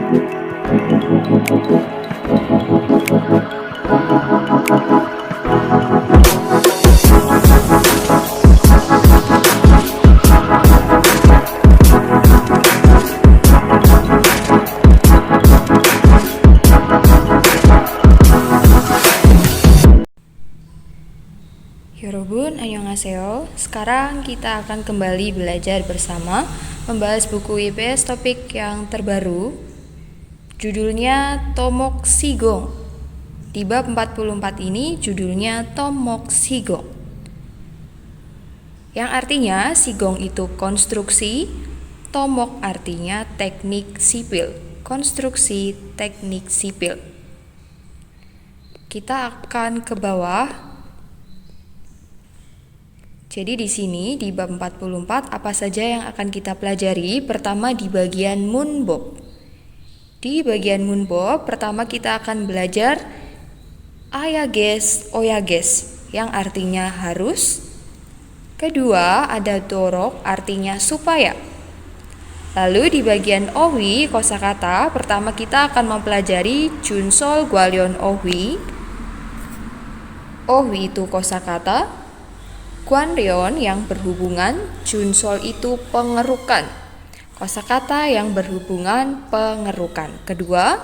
Yorobun, annyeonghaseyo. Sekarang kita akan kembali belajar bersama membahas buku IPS topik yang terbaru. Judulnya Tomok Sigong. Di bab 44 ini judulnya Tomok Sigong. Yang artinya Sigong itu konstruksi, Tomok artinya teknik sipil. Konstruksi teknik sipil. Kita akan ke bawah. Jadi di sini di bab 44 apa saja yang akan kita pelajari? Pertama di bagian munbob. Di bagian munbob pertama kita akan belajar ayages, oyages yang artinya harus. Kedua ada dorok artinya supaya. Lalu di bagian owi kosakata pertama kita akan mempelajari junsol gwalyon owi. Owi itu kosakata. Gwanryon yang berhubungan, junsol itu pengerukan. Kosakata yang berhubungan pengerukan. Kedua,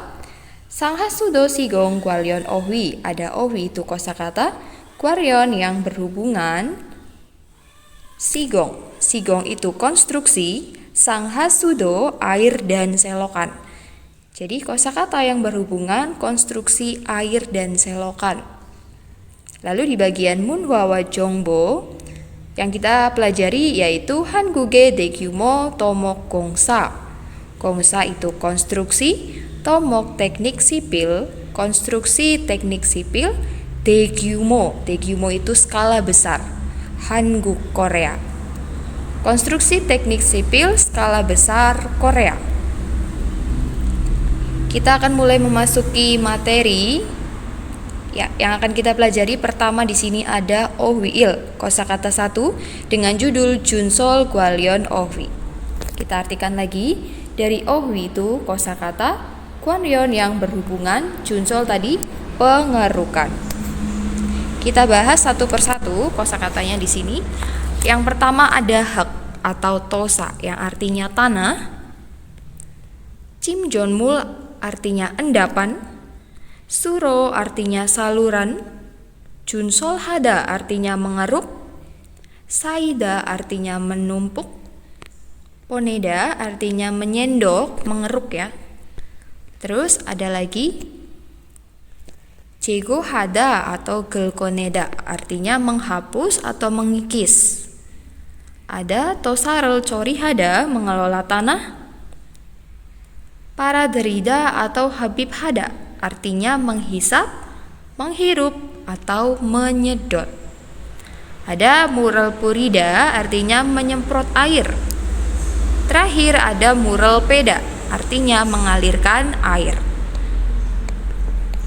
sanghasudo sigong gwalyon ohwi. Ada ohwi itu kosakata. Gwaryon yang berhubungan sigong. Sigong itu konstruksi, sanghasudo air dan selokan. Jadi kosakata yang berhubungan konstruksi air dan selokan. Lalu di bagian munhwawa jongbo yang kita pelajari yaitu hanguge dekyumo tomok gongsa. Gongsa itu konstruksi, tomok teknik sipil, konstruksi teknik sipil, dekyumo. Dekyumo itu skala besar. Hanguk Korea. Konstruksi teknik sipil skala besar Korea. Kita akan mulai memasuki materi. Ya, yang akan kita pelajari pertama di sini ada ohwiil, kosakata 1 dengan judul junsol gwalyon ohwi. Kita artikan lagi, dari ohwi itu kosakata, gwanryon yang berhubungan, junsol tadi pengerukan. Kita bahas satu persatu kosakatanya di sini. Yang pertama ada hak atau tosa yang artinya tanah. Chimjonmul artinya endapan. Suro artinya saluran, junsol hada artinya mengeruk, saida artinya menumpuk, poneda artinya menyendok, mengeruk ya. Terus ada lagi jego hada atau gelkoneda artinya menghapus atau mengikis. Ada tosarel cori hada mengelola tanah, paraderida atau habib hada artinya menghisap, menghirup, atau menyedot. Ada mural purida artinya menyemprot air. Terakhir ada mural peda artinya mengalirkan air.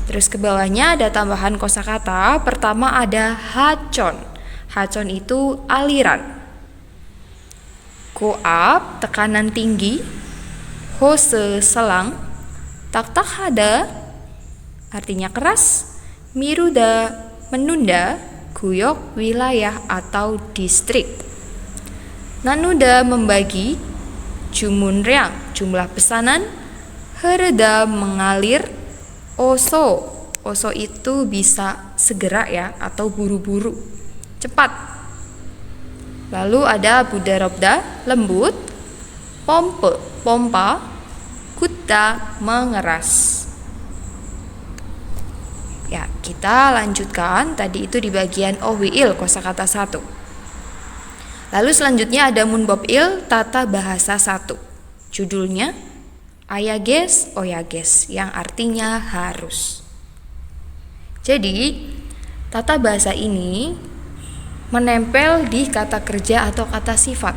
Terus ke bawahnya ada tambahan kosakata. Pertama ada hacon. Hacon itu aliran. Goap tekanan tinggi. Hose selang. Tak hada artinya keras, miruda menunda, guyok wilayah atau distrik. Nanuda membagi, jumunryang jumlah pesanan, hereda mengalir, oso. Oso itu bisa segera ya atau buru-buru, cepat. Lalu ada budarobda lembut, pompa, kutta mengeras. Ya, kita lanjutkan. Tadi itu di bagian ohwiil kosakata 1. Lalu selanjutnya ada munbob'il tata bahasa 1. Judulnya ayages oyages yang artinya harus. Jadi, tata bahasa ini menempel di kata kerja atau kata sifat.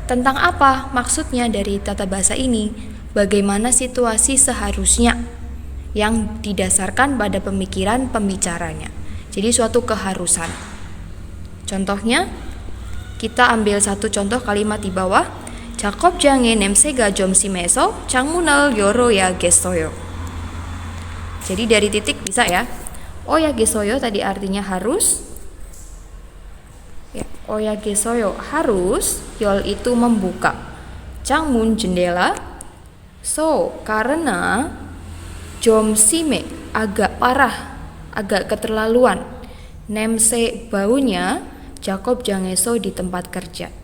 Tentang apa maksudnya dari tata bahasa ini? Bagaimana situasi seharusnya yang didasarkan pada pemikiran pembicaranya. Jadi suatu keharusan. Contohnya, kita ambil satu contoh kalimat di bawah. 작업장에 냄새가 좀 심해서 창문을 열어야겠어요. Jadi dari titik bisa ya. 오야겠어요 tadi artinya harus. Ya, 오야겠어요 harus. 열 itu membuka. 창문 jendela. So karena 좀 심해 agak parah, agak keterlaluan. 냄새 baunya 작업장에서 di tempat kerja.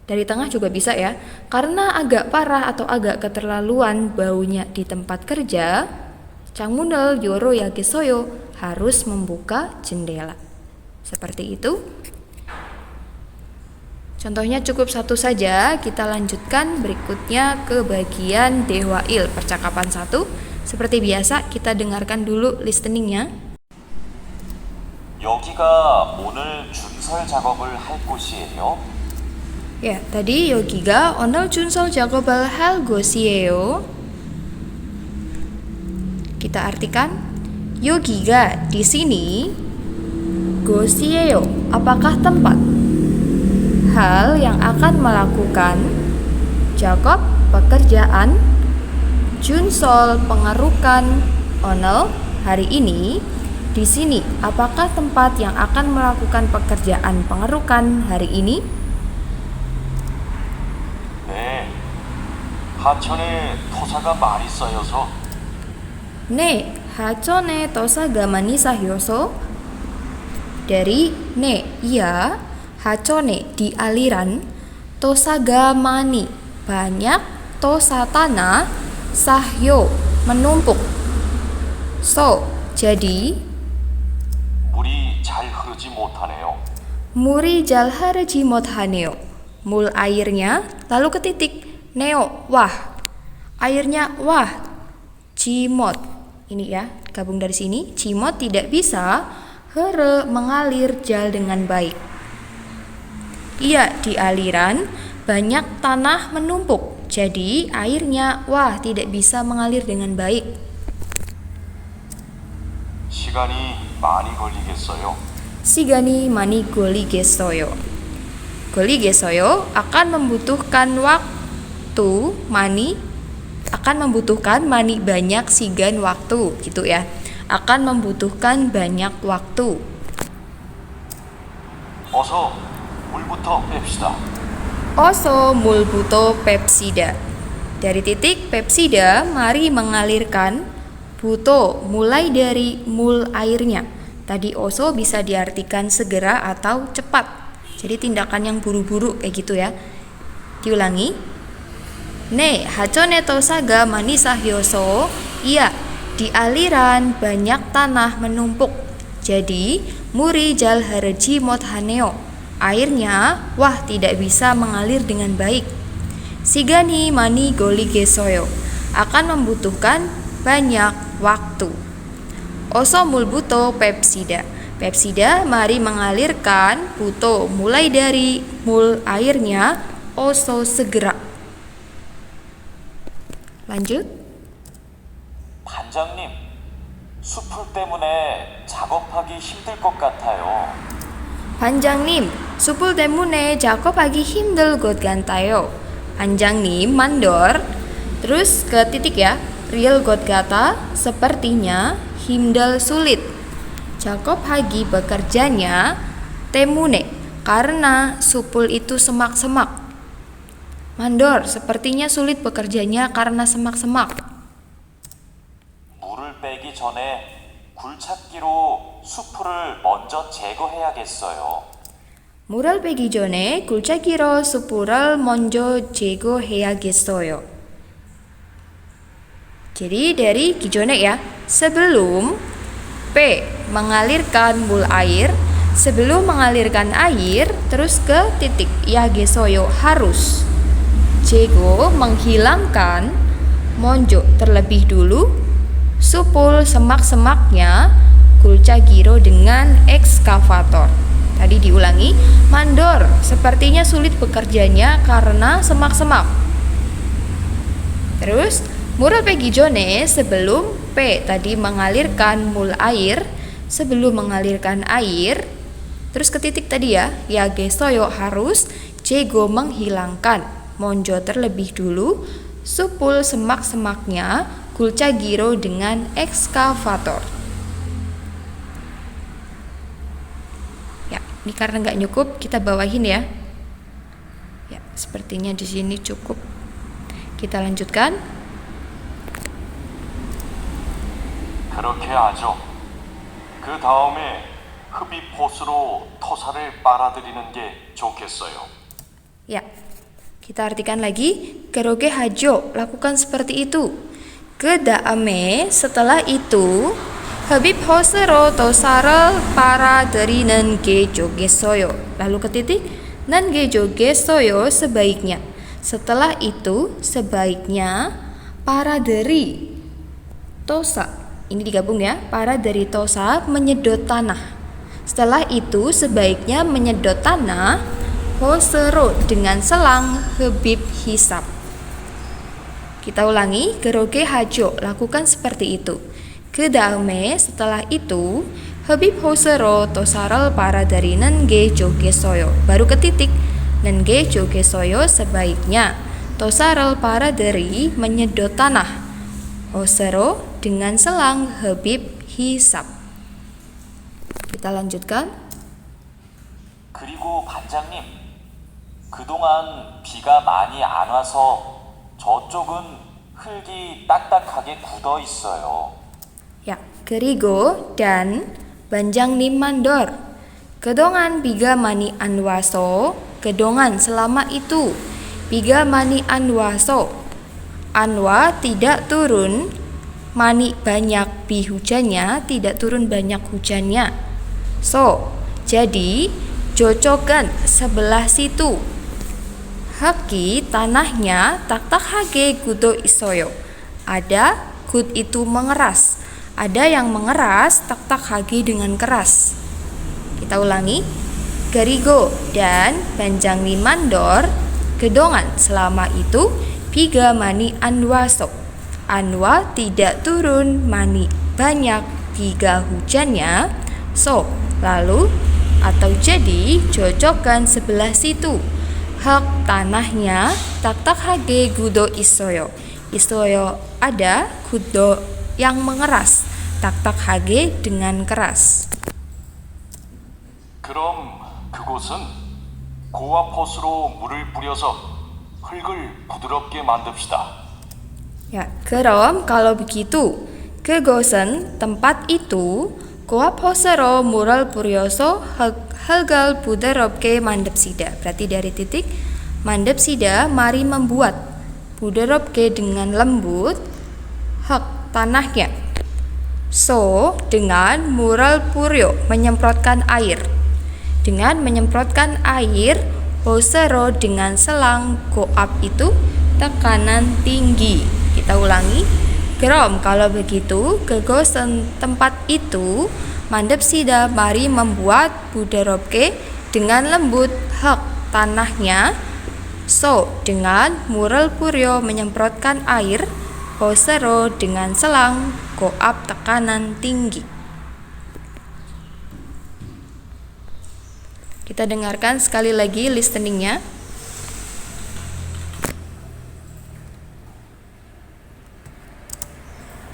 Dari tengah juga bisa ya. Karena agak parah atau agak keterlaluan baunya di tempat kerja, 창문을 열어야겠어요 harus membuka jendela. Seperti itu. Contohnya cukup satu saja. Kita lanjutkan berikutnya ke bagian 대화일 percakapan 1. Seperti biasa kita dengarkan dulu listeningnya. 여기가 오늘 준설 작업을 할 곳이에요. Ya, tadi 여기가 오늘 준설 작업을 할 곳이에요. Kita artikan 여기가 di sini, 곳이에요 apakah tempat, hal yang akan melakukan, 작업 pekerjaan, 준설 pengerukan, 오늘 hari ini, di sini apakah tempat yang akan melakukan pekerjaan pengerukan hari ini? 네, 하천에 토사가 많이 쌓여서. 네, 하천에 토사가 많이 쌓여서. Dari ne, iya, 하천에 di aliran, 토사가 많이 banyak, 토사 tanah, 쌓여 menumpuk. So, jadi 물이 잘 흐르지 못하네요. 물이 잘 흐르지 못하네요. Mul airnya, lalu ke titik, neo, wah. Airnya wah. Cimot. Ini ya, gabung dari sini. Cimot tidak bisa here mengalir jal dengan baik. Iya, di aliran banyak tanah menumpuk. Jadi airnya wah tidak bisa mengalir dengan baik. 시간이 많이 걸리겠어요. 시간이 많이 걸리겠어요. 걸리겠어요 akan membutuhkan waktu, mani banyak, sigan waktu gitu ya. Akan membutuhkan banyak waktu. 어서 물부터 뺍시다. 어서 물부터 뺍시다. Dari titik pepsida, mari mengalirkan. Buto, mulai dari mul airnya. Tadi oso bisa diartikan segera atau cepat. Jadi tindakan yang buru-buru kayak gitu ya. Diulangi. 네, 하천에 토사가 많이 쌓여서. Iya, di aliran banyak tanah menumpuk. Jadi, 물이 잘 흐르지 못하네요. Airnya, wah tidak bisa mengalir dengan baik. 시간이 많이 걸리겠어요. Akan membutuhkan banyak waktu. 어서 물부터 뺍시다. Pepsida, mari mengalirkan. Buto, mulai dari mul airnya. Oso, segera. Lanjut. 반장님, 숲풀 때문에 작업하기 힘들 것 같아요. 반장님, 숲풀 때문에 작업하기 힘들 것 같아요. 반장님, mandor. Terus ke titik ya. Real got kata, sepertinya, himdal sulit. 작업하기 bekerjanya, temune, karena supul itu semak-semak. Mandor, sepertinya sulit bekerjanya karena semak-semak. 물을 빼기 전에 굴착기로 숲풀을 먼저 제거해야겠어요. 물을 빼기 전에 굴착기로 숲을 먼저 제거해야겠어요. Jadi dari 기존에 ya, sebelum P, mengalirkan mul air. Sebelum mengalirkan air, terus ke titik yagesoyo, harus. Jego, menghilangkan. Monjo, terlebih dulu. Supul, semak-semaknya. Gulcagiro dengan ekskavator. Tadi diulangi. Mandor, sepertinya sulit bekerjanya karena semak-semak. Terus Mural pegijone, sebelum P tadi mengalirkan mul air, sebelum mengalirkan air, terus ke titik tadi ya, yagesoyo harus, jego menghilangkan. Monjo terlebih dulu, supul semak-semaknya, gulca giro dengan ekskavator. Ya, ini karena nggak nyukup, kita bawahin ya. Ya, sepertinya di sini cukup. Kita lanjutkan. 그렇게 하죠. 그 다음에 흡입 호스로 토사를 빨아들이는 게 좋겠어요. Ya, kita artikan lagi. Keroge hajo, lakukan seperti itu. Kedaame, setelah itu, habib hosero tosaral para dari nenge jogesoyo. Lalu ketitik, nenge jogesoyo sebaiknya. Setelah itu, sebaiknya para dari tosa. Ini digabung ya, para dari tosa menyedot tanah. Setelah itu, sebaiknya menyedot tanah hosero dengan selang habib hisap. Kita ulangi, keroge hajo, lakukan seperti itu. Kedaame, setelah itu, habib hosero tosaral para dari nenge jogesoyo. Baru ketitik, nenge jogesoyo sebaiknya. Tosaral para dari menyedot tanah. Hosero dengan selang habib hisap. Kita lanjutkan. 그리고 반장님, 그동안 비가 많이 안 와서 저쪽은 흙이 딱딱하게 굳어 있어요. Ya, kerigo dan banjang nim mandor. Kedongan biga mani anwaso, kedongan selama itu. Biga mani anwaso. Anwa tidak turun, mani banyak bi hujannya, tidak turun banyak hujannya. So, jadi jocokan sebelah situ. Haki tanahnya tak hage gudo isoyo. Ada gud itu mengeras. Ada yang mengeras tak hage dengan keras. Kita ulangi. Garigo dan banjang mandor. Gedongan selama itu biga mani anwaso. Anwa tidak turun mani banyak biga hujannya. So, lalu atau jadi cocokkan sebelah situ. Hak tanahnya tak hage gudo isoyo. Isoyo ada, gudo yang mengeras. Tak hage dengan keras. 그럼 그곳은 고압 호스로 물을 뿌려서 흙을 부드럽게 만듭시다. Ya, kerom kalau begitu. Kegosen tempat itu koap hosero mural puryoso halgal buderobke mandep sida. Berarti dari titik mandep sida mari membuat buderobke dengan lembut hak tanahnya. So dengan mural puryo menyemprotkan air. Dengan menyemprotkan air hosero dengan selang koap itu tekanan tinggi. Kita ulangi. Gerom kalau begitu kegosen tempat itu mandep sida mari membuat buderobke dengan lembut hak tanahnya. So dengan mural puryo menyemprotkan air. Hosero dengan selang koap tekanan tinggi. Kita dengarkan sekali lagi listeningnya.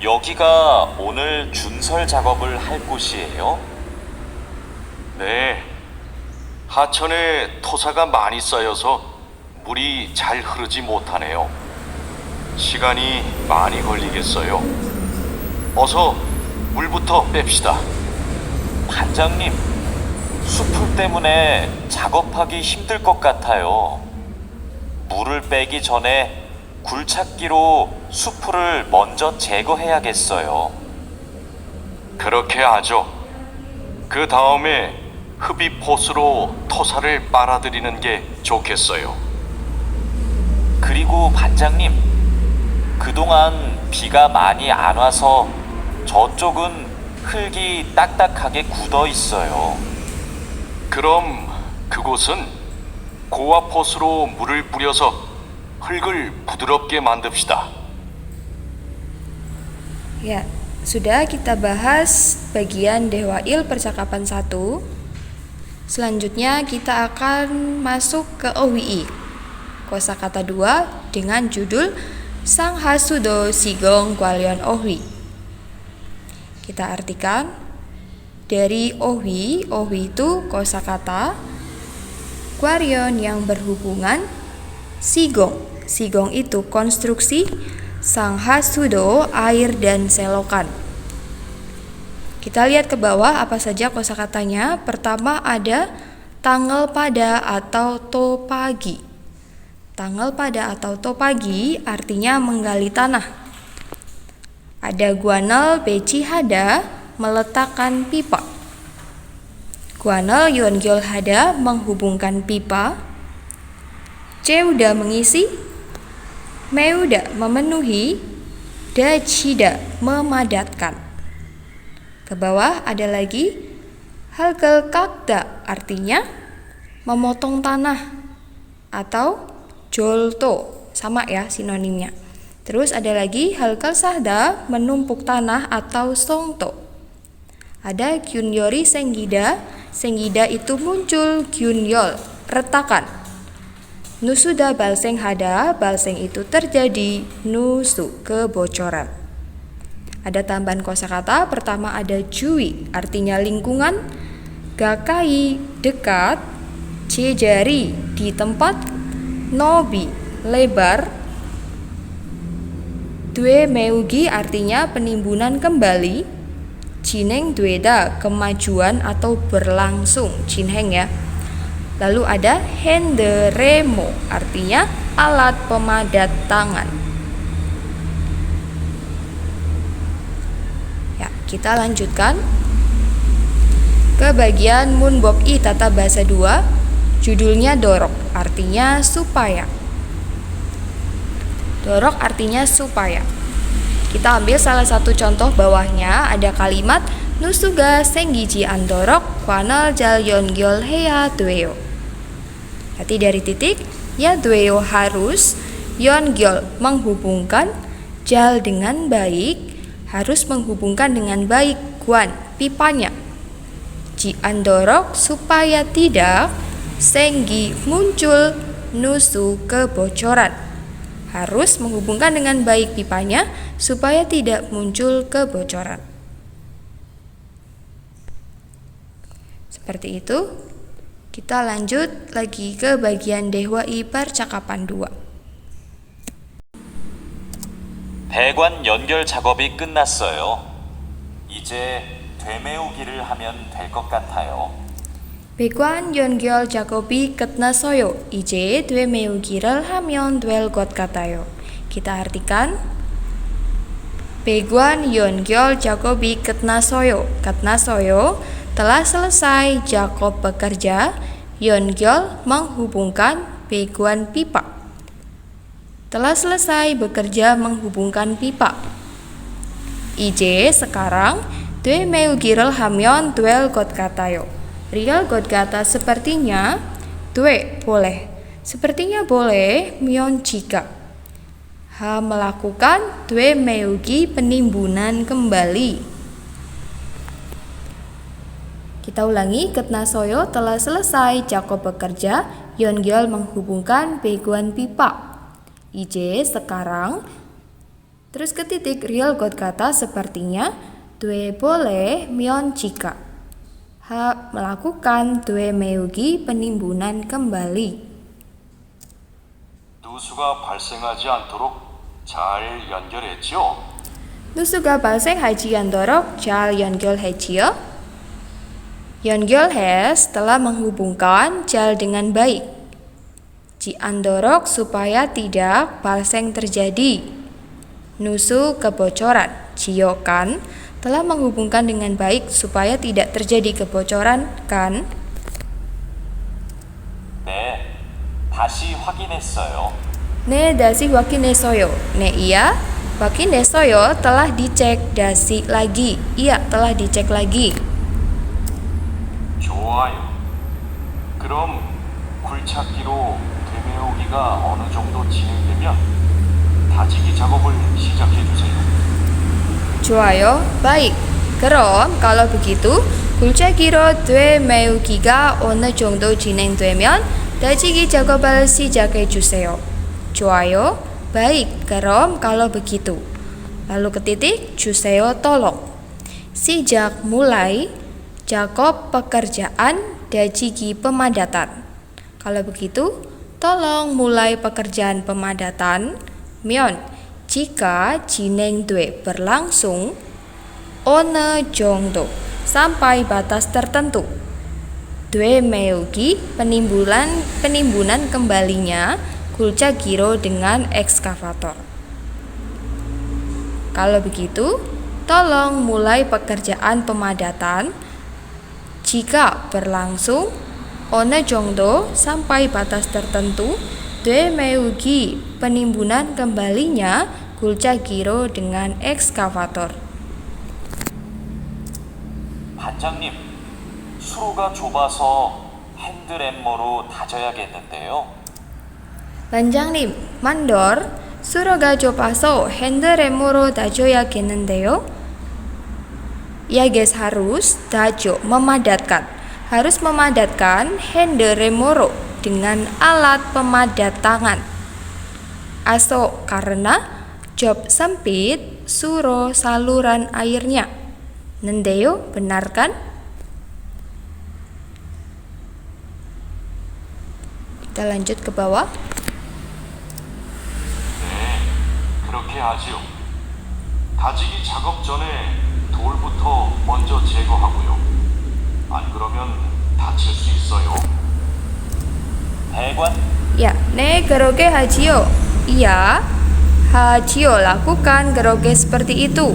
여기가 오늘 준설 작업을 할 곳이에요? 네. 하천에 토사가 많이 쌓여서 물이 잘 흐르지 못하네요. 시간이 많이 걸리겠어요. 어서 물부터 뺍시다. 반장님, 수풀 때문에 작업하기 힘들 것 같아요. 물을 빼기 전에 굴착기로 수풀을 먼저 제거해야겠어요. 그렇게 하죠. 그 다음에 흡입 호스로 토사를 빨아들이는 게 좋겠어요. 그리고 반장님, 그동안 비가 많이 안 와서 저쪽은 흙이 딱딱하게 굳어 있어요. 그럼 그곳은 고압 호스로 물을 뿌려서 흙을 부드럽게 만듭시다. Ya, sudah kita bahas bagian Dewail percakapan 1. Selanjutnya kita akan masuk ke OWI. kosakata 2 dengan judul Sanghasudo Sigong Gwalyeon Ohwi. Kita artikan dari Ohwi. Ohwi itu kosakata, Gwalyeon yang berhubungan, Sigong. Sigong itu konstruksi, Sanghasudo air dan selokan. Kita lihat ke bawah apa saja kosakatanya. Pertama ada tanggal pada atau topagi. Tanggal pada atau topagi artinya menggali tanah. Ada guanel beci hada, meletakkan pipa. Guanel yongyol hada, menghubungkan pipa. Ceuda mengisi, meuda memenuhi, dachida memadatkan. Ke bawah ada lagi halkel kakda, artinya memotong tanah atau jolto, sama ya sinonimnya. Terus ada lagi halkel sahda, menumpuk tanah atau songto. Ada gyunyori senggida, senggida itu muncul, gyunyol retakan. Nusuda balseng hada, balseng itu terjadi, nusu kebocoran. Ada tambahan kosakata, pertama ada jui, artinya lingkungan, gakai, dekat, jejari, di tempat, nobi, lebar, due meugi artinya penimbunan kembali, jineng dueda, kemajuan atau berlangsung, jinheng ya. Lalu ada henderemo, artinya alat pemadat tangan. Kita lanjutkan ke bagian Munbob I Tata Bahasa 2, judulnya dorok, artinya supaya. Dorok artinya supaya. Kita ambil salah satu contoh bawahnya, ada kalimat Nusuga senggiji andorok kwanal jal yongyol heya dueo. Berarti dari titik, ya dueo harus, yongyol menghubungkan, jal dengan baik, harus menghubungkan dengan baik, guan pipanya. Ji andorok supaya tidak, senggi muncul, nusu kebocoran. Harus menghubungkan dengan baik pipanya supaya tidak muncul kebocoran. Seperti itu. Kita lanjut lagi ke bagian Dehwai percakapan 2. 배관 연결 작업이 끝났어요. 이제 되메우기를 하면 될 것 같아요. Baekwan yongyol jakobi ketnasoyo, ije due meugiral hamion duel got katayo. Kita artikan Baekwan yongyol jakobi ketnasoyo. Ketnasoyo telah selesai, Jakob bekerja, yongyol menghubungkan, Baekwan pipa. Telah selesai bekerja menghubungkan pipa. Ije sekarang due meugiral hamion duel got katayo. Real got kata sepertinya, due boleh, sepertinya boleh, mion jika. Ha melakukan, due meugi penimbunan kembali. Kita ulangi, ketnasoyo telah selesai, Jakob bekerja, yongyol menghubungkan, Baekwan pipa. Ije sekarang, terus ke titik, real got kata sepertinya, due boleh, mion jika. Ha melakukan, due meugi penimbunan kembali. 누수가 발생하지 않도록 잘 연결했죠? 누수가 발생하지 않도록 잘 연결했지요? 연결hes telah menghubungkan, jal dengan baik. Ji andorok supaya tidak, balseng terjadi. Nusu kebocoran, jiyokan telah menghubungkan dengan baik supaya tidak terjadi kebocoran, kan? 네, 다시 확인했어요. Ne dasi wakinesoyo. Ne iya, wakinesoyo telah dicek, dasi lagi. Iya, telah dicek lagi. 좋아요. 그럼 굴착기로 되메우기가 어느 정도 진행되면 다지기 작업을 시작해 주세요. 좋아요. baik. 그럼 kalau begitu, 굴착기로 되메우기가 어느 정도 진행되면 다지기 작업을 시작해 주세요. 좋아요. Baik, 그럼 kalau begitu. Lalu ketitik, 주세요 tolong. Sejak mulai, Jakob pekerjaan dajigi pemadatan. Kalau begitu, tolong mulai pekerjaan pemadatan. 면, jika 진행돼 berlangsung, 어느 정도, sampai batas tertentu. 되메우기, penimbunan kembalinya, 굴착기로 dengan ekskavator. Kalau begitu, tolong mulai pekerjaan pemadatan. Jika berlangsung, 어느 정도, sampai batas tertentu. 되메우기, penimbunan kembalinya, 굴착기로 dengan ekskavator. 반장님, 수로가 좁아서 핸드램머로 다져야겠는데요. 반장님, mandor, 수로가 좁아서 핸드램으로 다져야겠는데요. Ya guys, harus dajo, memadatkan. Harus memadatkan 핸드램으로 dengan alat pemadat tangan. Aso, karena job sempit, suro saluran airnya. Nendeyo, benar kan? Kita lanjut ke bawah. 네, 그렇게 하지요. 다지기 작업 전에 돌부터 먼저 제거하고요. 안 그러면 다칠 수 있어요. 대관? Ya, ne geroge hajiyo. Iya, hajiyo lakukan geroge seperti itu.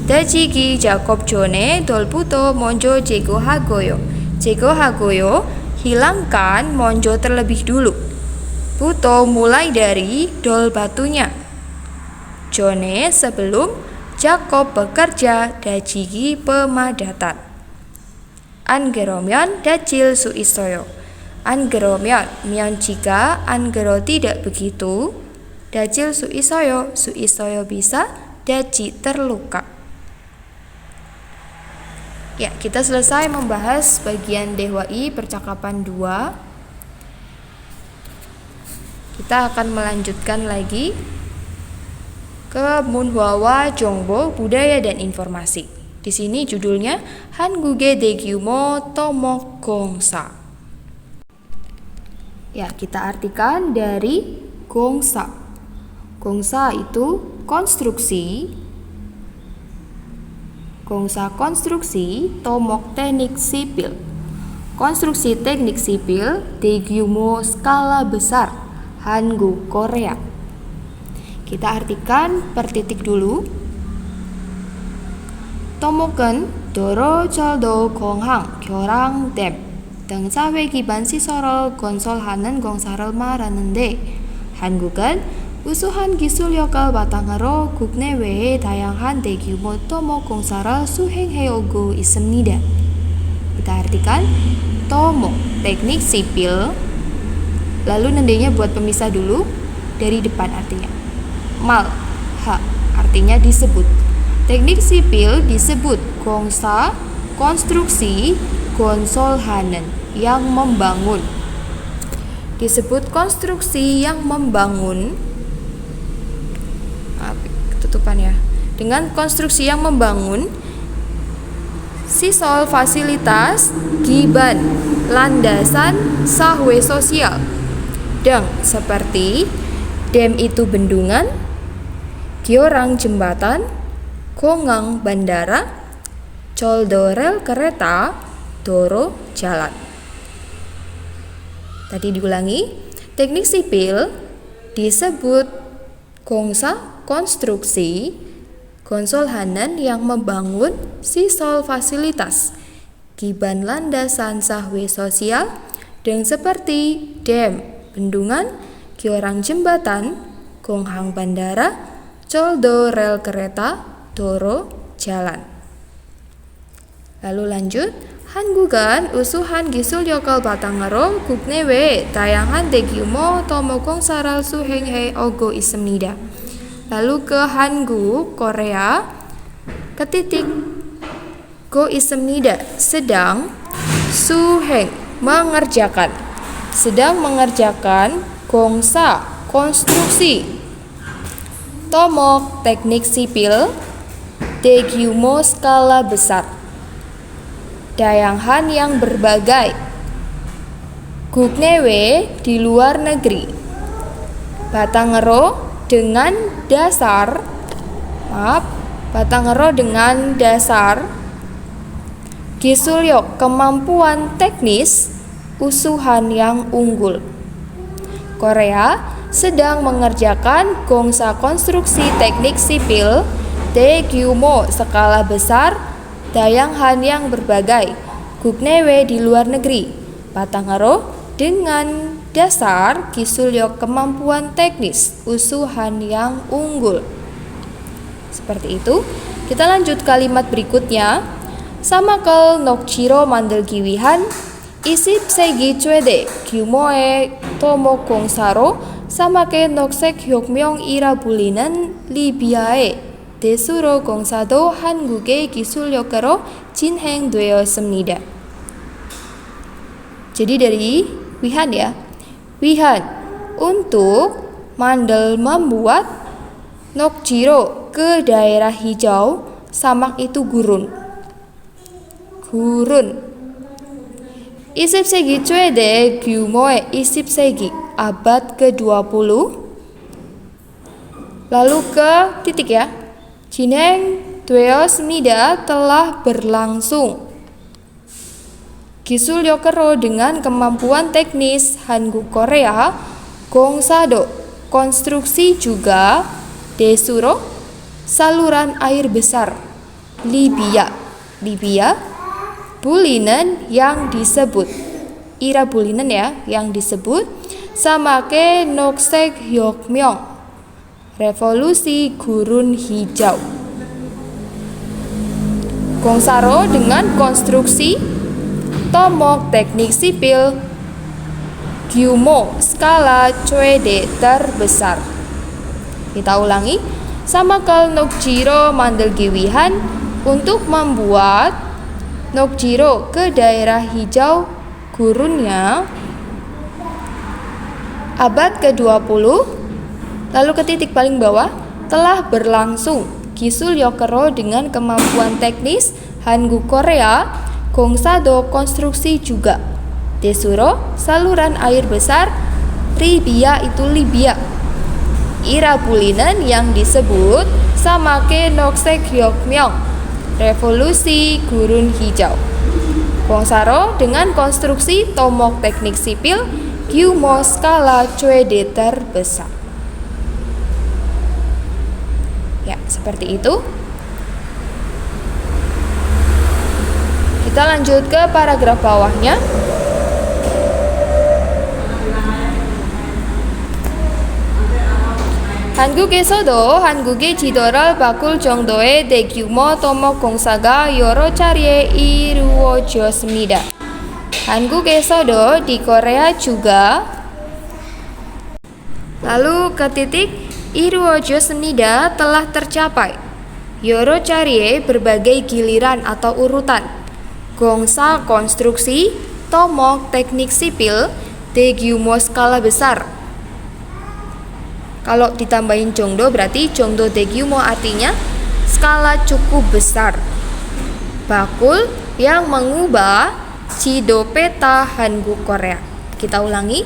Dajigi Jakob jone dolbuto monjo jego hagoyo. Jego hagoyo, hilangkan monjo terlebih dulu. Buto mulai dari dol batunya. Jone sebelum Jakob bekerja dajigi pemadatan. An gero면 dajil su isoyo. An gero면, jika, an gero tidak begitu. Dajil su isoyo bisa, daji terluka. Ya, kita selesai membahas bagian Dehwai percakapan 2. Kita akan melanjutkan lagi ke Munhwawa Jongbo, budaya dan informasi. Di sini judulnya Hanguge Degyumo Tomokgongsa. Ya, kita artikan dari gongsa. Gongsa itu konstruksi. Gongsa konstruksi, tomok teknik sipil. Konstruksi teknik sipil, Daegyumo skala besar, Hanguk Korea. Kita artikan per titik dulu. Tomok은 도로, 철도, 공항, 교량 댐 등 사회 기반 시설을 건설하는 공사를 말하는데, 한국은 우수한 기술력을 바탕으로 국내외에 다양한 대규모 토목 공사를 수행해오고 있습니다. Kita artikan tomok teknik sipil. Lalu nendenya buat pemisah dulu dari depan artinya. Mal, ha, artinya disebut. Teknik sipil disebut gongsa, konstruksi, gonsolhanen, yang membangun. Disebut konstruksi yang membangun. Ketutupan ya. Dengan konstruksi yang membangun, sisol fasilitas, giban, landasan, sahwe sosial. Deng, seperti dam itu bendungan, gyorang jembatan, kongang bandara, coldo rel kereta, doro jalan. Tadi diulangi, teknik sipil disebut gongsa, konstruksi, gonsolhanen yang membangun sisol fasilitas, giban landasan sahwe sosial, dan seperti dam, bendungan, gyorang jembatan, konghang bandara, coldo rel kereta, doro jalan. Lalu lanjut, 한국은 우수한 기술력을 바탕으로 국내외 다양한 대규모 토목 공사를 수행해 오고 있습니다. Lalu ke Hanguk, Korea, ketitik go ismnida, sedang, suheng, mengerjakan. sedang mengerjakan gongsa konstruksi tomok teknik sipil Daegyumo skala besar, dayangan yang berbagai, guknewe di luar negeri, batangero dengan dasar gisulyok kemampuan teknis usuhan yang unggul. Korea sedang mengerjakan gongsa konstruksi teknik sipil Daegyumo skala besar, dayangan yang berbagai, guknewe di luar negeri, batangero dengan dasar gisulyok kemampuan teknis usuhan yang unggul. Seperti itu. Kita lanjut kalimat berikutnya. Samakel nokjiro mandelgiwihan isip segi chwede gyumoe tomo gongsaro samake noksek hyokmyong irabulinen 리비아의 대수로 공사도 한국의 기술력으로 진행되었습니다. Jadi dari Wihan ya. Wihan untuk membuat Nokjiro ke daerah hijau, samak itu gurun. Isipsegi Chwede gyumoe isipsegi abad ke-20. Lalu ke titik ya. Jineng 되었습니다 telah berlangsung. Gisulyokero dengan kemampuan teknis Hanguk Korea, gongsado konstruksi juga, desuro saluran air besar, Libya bulinen yang disebut, ira bulinen ya yang disebut, samake noksek hyokmyong revolusi gurun hijau. Gongsaro dengan konstruksi tomok teknik sipil gyumo skala chwede terbesar. Kita ulangi. Samakel Nokjiro mandelgiwihan untuk membuat Nokjiro ke daerah hijau gurunnya abad ke-20. Lalu ke titik paling bawah, telah berlangsung. Gisulyokero dengan kemampuan teknis Hanguk Korea, gongsado konstruksi juga, desuro saluran air besar, Libya itu Libya, irabulinen yang disebut, samake noksek hyokmyong revolusi gurun hijau. Gongsaro dengan konstruksi tomok teknik sipil gyumo skala chwede terbesar. Ya, seperti itu. Kita lanjut ke paragraf bawahnya. 한국에서도 한국의 지도를 바꿀 정도의 대규모 토목 공사가 여러 차례 이루어졌습니다. 한국에서도 di Korea juga. Lalu ke titik iruojosnida telah tercapai. Yoro carie berbagai giliran atau urutan. Gongsa konstruksi, tomok teknik sipil, daegyumo skala besar. Kalau ditambahin jongdo berarti jongdo daegyumo artinya skala cukup besar. Bakul yang mengubah jido peta Hanguk Korea. Kita ulangi.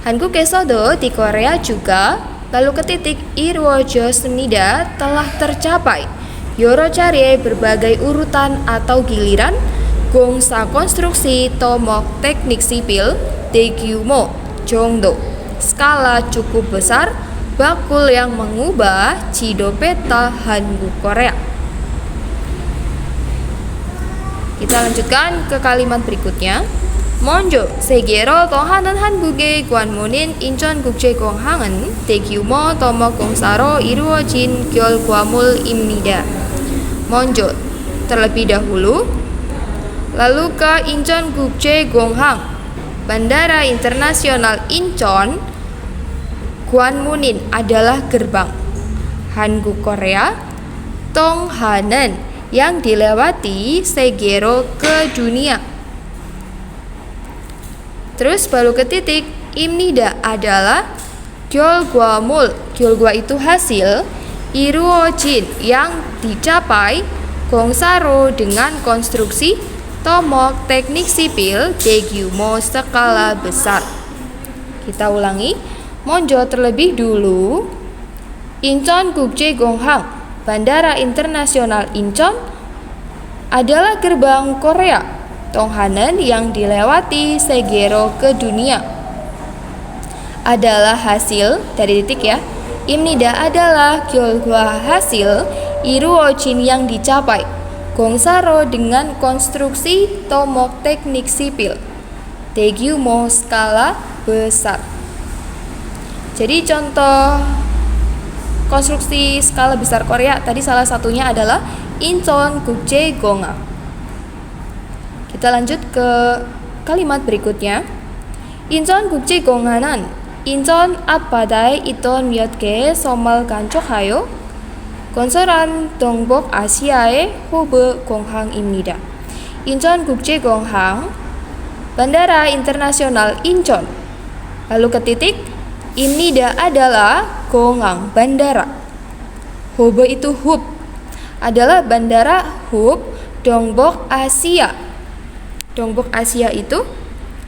Hanguk에서도 di Korea juga. Lalu ke titik iruojosnida telah tercapai. Yoro carie berbagai urutan atau giliran. Gongsa konstruksi, tomok teknik sipil, daegyumo jongdo skala cukup besar. Bakul yang mengubah jido peta Hanguk Korea. Kita lanjutkan ke kalimat berikutnya. 먼저 세계로 통하는 한국의 관문인 인천국제공항은 대규모 토목공사로 이루어진 결과물입니다. 먼저 terlebih dahulu. Lalu ke Incheon국제공항, Bandara Internasional Incheon. Gwanmunin adalah gerbang. Hanguk Korea, Tonghanen yang dilewati Segero ke dunia. Terus baru ke titik, imnida adalah gyolgwamul. Gyolgwa itu hasil, iruojin yang dicapai, gongsaro dengan konstruksi, tomok teknik sipil, daegyumo skala besar. Kita ulangi, Monjo terlebih dulu. Incheon국제공항, Bandara Internasional Incheon adalah gerbang Korea Tonghanen yang dilewati segero ke dunia. Adalah hasil dari titik ya. Imnida adalah gyolgwa hasil, iruojin yang dicapai, gongsaro dengan konstruksi, tomok teknik sipil, daegyumo skala besar. Jadi contoh konstruksi skala besar Korea tadi salah satunya adalah Incheon국제공항. Kita lanjut ke kalimat berikutnya. Incheon국제공항은 인천 앞바다에 있던 몇 개의 섬을 간척하여 건설한 동북 아시아의 허브 공항입니다. 인천국제공항, Bandara Internasional Incheon. Lalu ke titik, imnida adalah gongang, bandara. Hobe itu hub, adalah bandara hub Dongbok Asia. Dongbok Asia itu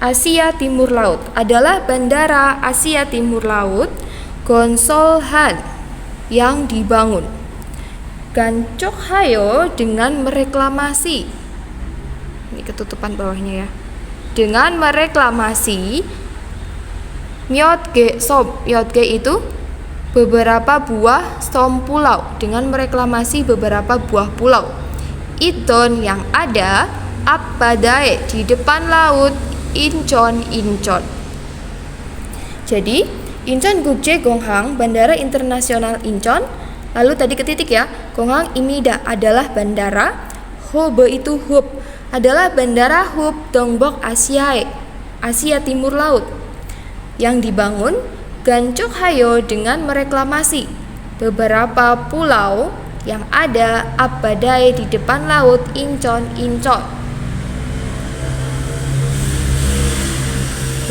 Asia Timur Laut, adalah bandara Asia Timur Laut. Gonsolhan yang dibangun. Gancokhayo dengan mereklamasi. Ini ketutupan bawahnya ya. Dengan mereklamasi Myotge Som. Myotge itu beberapa buah som pulau, dengan mereklamasi beberapa buah pulau. Iton yang ada, Appadae di depan laut, Incheon. Jadi Incheon국제공항, Bandara Internasional Incheon. Lalu tadi ke titik ya, Gonghang imnida adalah bandara, Hobe itu hub, adalah bandara hub Dongbok Asia, Asia Timur Laut, yang dibangun Gancokhayo dengan mereklamasi beberapa pulau yang ada Appadae di depan laut, Incheon.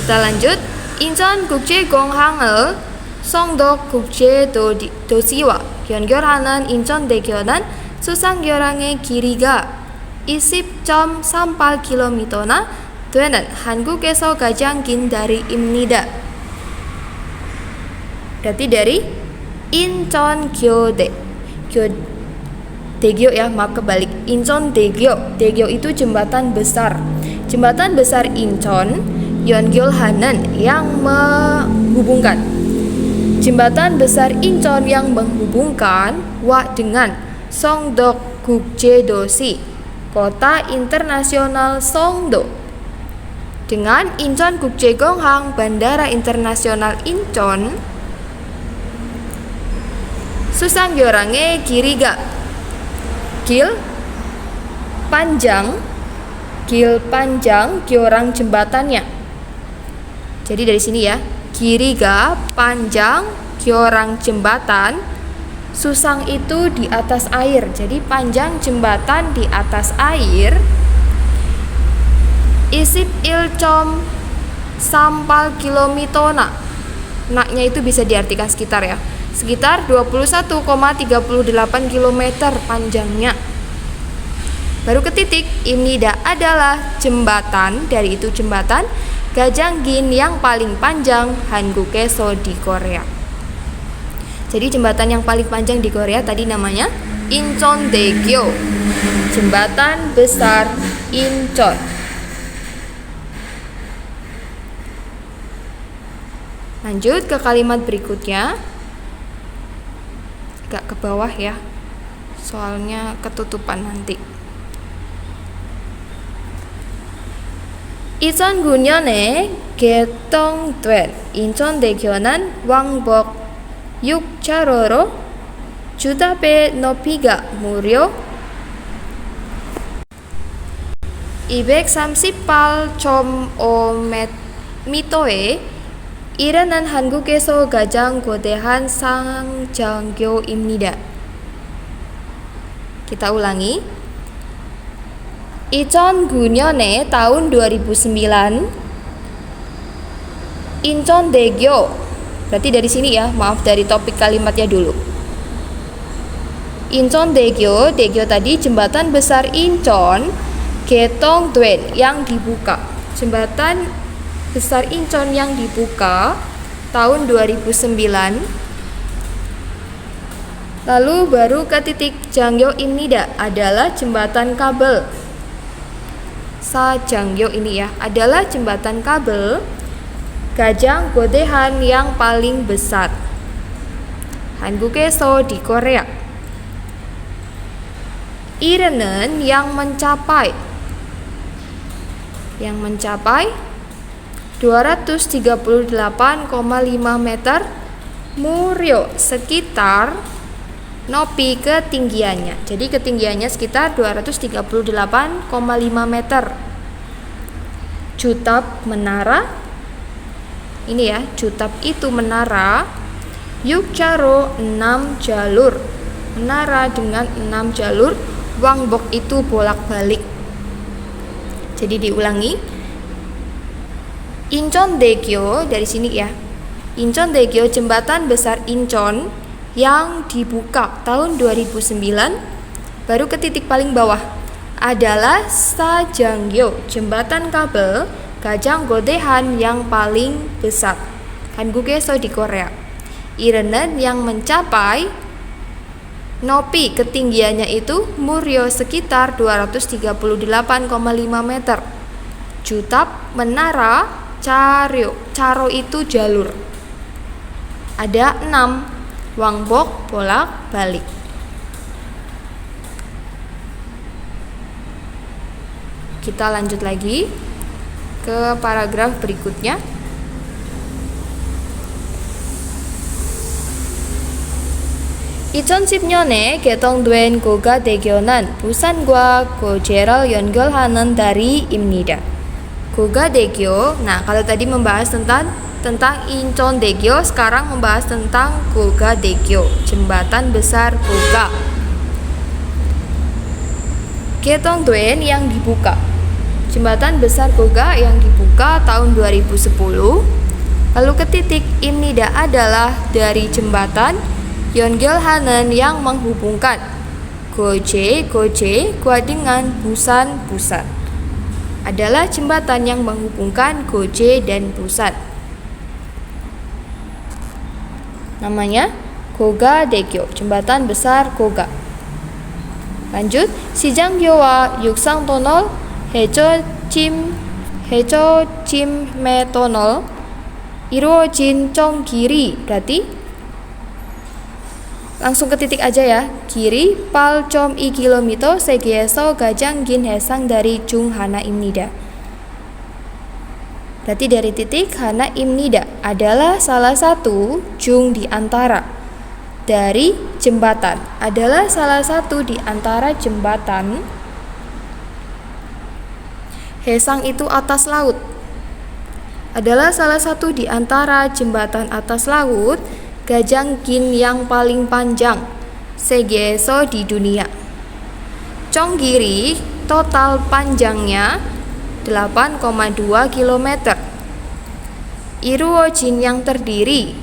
Kita lanjut. 인천국제공항을 성덕국제도시와 연결하는 인천대교는 수상교량의 길이가 20.38km나 되는 한국에서 가장 긴 다리입니다. Berarti dari Incheongyode. Daegyo ya, maaf kebalik. Incheondaegyo. Daegyo itu jembatan besar. Jembatan besar Incheon, Yeongyolhanen yang menghubungkan. Jembatan besar Incheon yang menghubungkan Wa dengan Songdokgukjedosi, kota internasional Songdo, dengan Incheon국제공항, Bandara Internasional Incheon. Susanggyeorange Giriga, Gil panjang, Gyeorang jembatannya. Jadi dari sini ya, Giriga panjang, Gyeorang jembatan, Susang itu di atas air. Jadi panjang jembatan di atas air. Isip ilcom sampal kilomitona. Naknya itu bisa diartikan sekitar ya. Sekitar 21,38 km panjangnya. Baru ke titik, imnida adalah jembatan, dari itu jembatan Gajanggin yang paling panjang Hanggukeso di Korea. Jadi jembatan yang paling panjang di Korea tadi namanya Incheondaegyo, jembatan besar Incheon. Lanjut ke kalimat berikutnya. Agak ke bawah ya, soalnya ketutupan nanti. 2009년에 개통된 인천대교는 왕복 6차로로 주답의 높이가 무려 238.5m에 이르는 한국에서 가장 거대한 상장교입니다. Kita ulangi. 2009년에 tahun 2009 Incheondaegyo. Berarti dari sini ya, maaf dari topik kalimatnya dulu. Incheondaegyo, Daegyo tadi jembatan besar Incheon, Gaetongdeon yang dibuka. Jembatan besar Incheon yang dibuka tahun 2009. Lalu baru ke titik Jangyo-imnida adalah jembatan kabel. Sajangyo ini ya adalah jembatan kabel Gajang Godehan yang paling besar. Hanguk에서 di Korea. Ire는 yang mencapai 238,5 meter. Muryo sekitar Nopi ketinggiannya. Jadi ketinggiannya sekitar 238,5 meter. Jutap menara. Ini ya, jutap itu menara. Yukcharo 6 jalur. Menara dengan 6 jalur. Wangbok itu bolak-balik. Jadi diulangi. Incheondaegyo dari sini ya. Incheondaegyo jembatan besar Incheon yang dibuka tahun 2009. Baru ke titik paling bawah adalah Sajangyo, jembatan kabel Gajang Godehan yang paling besar. Hanguk에서 di Korea. Irenen yang mencapai Nopi ketinggiannya itu Muryo sekitar 238,5 meter. Jutap menara, Charo itu jalur. Ada 6. Wangbok bolak-balik. Kita lanjut lagi ke paragraf berikutnya. (2010년에 개통된 고가대교는 부산과 고제를 연결하는 다리입니다. 고가대교. Nah, kalau tadi membahas tentang Incheondaegyo, sekarang membahas tentang Gogadaegyo, jembatan besar Goga. Gaetongdeon yang dibuka. Jembatan besar Goga yang dibuka tahun 2010. Lalu ke titik imnida adalah dari jembatan Yeongeulhanen yang menghubungkan Goje Gua dengan Busan. Adalah jembatan yang menghubungkan Goje dan Busan. Namanya Gogadaegyo, jembatan besar Goga. Lanjut, Sijangyo와 육상터널 해저짐매 터널 이루어진 정길이. Berarti langsung ke titik aja ya. Kiri 8.2 km 세계에서 가장 긴 해상 dari Jung Hana-imnida. Berarti dari titik Hana-imnida adalah salah satu Jung di antara. Dari jembatan adalah salah satu di antara jembatan. Hesang itu atas laut. Adalah salah satu di antara jembatan atas laut. Gajanggin yang paling panjang segeso di dunia. Chonggiri total panjangnya 8,2 km. Iruojin yang terdiri.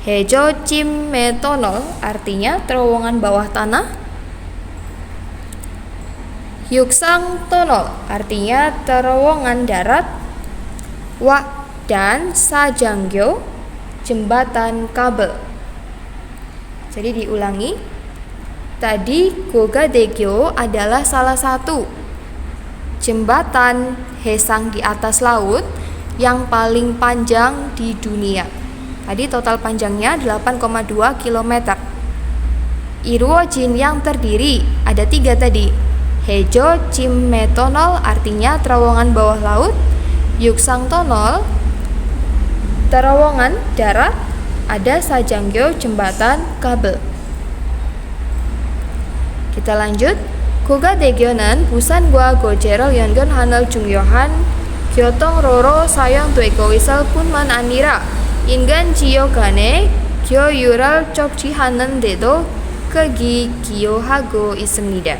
Hejojime Tunnel artinya terowongan bawah tanah. Yuksang Tunnel artinya terowongan darat. Wa dan Sajangyo jembatan kabel. Jadi diulangi. Tadi Gogadaegyo adalah salah satu jembatan hesang di atas laut yang paling panjang di dunia. Tadi total panjangnya 8,2 km. Iruojin yang terdiri ada 3 tadi. Hejojime Tunnel artinya terowongan bawah laut. Yuksang Tunnel terowongan darat. Ada Sajangyo jembatan kabel. Kita lanjut. Gogadaegyo는 부산과 고제를 연결하는 중요한 교통로로 사용되고 있을 뿐만 아니라 인간 지역 간의 교류를 촉진하는 데도 크게 기여하고 있습니다.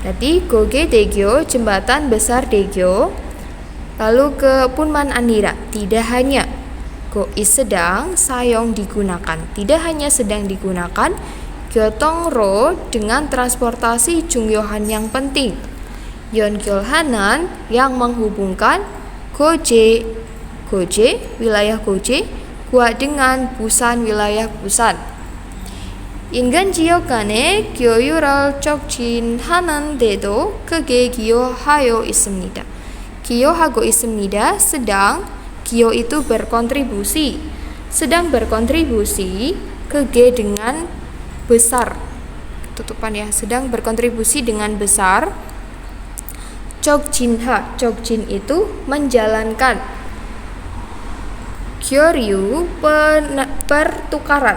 Berarti Gogadaegyo jembatan besar Daegyo. Lalu ke Punman Anira, tidak hanya Go is sedang, sayong digunakan. Tidak hanya sedang digunakan, 교통로 dengan transportasi 중요한 yang penting. 연결하는 yang menghubungkan. 고제 wilayah Goje, gua dengan Busan wilayah Busan. 인간 지역 간의 교류를 촉진하는데도 크게 기여하고 있습니다. 기여하고 있습니다. sedang, 기여 itu berkontribusi. Sedang berkontribusi, 크게 dengan besar. Tutupan ya, sedang berkontribusi dengan besar. 촉진 itu menjalankan. 교류 pertukaran.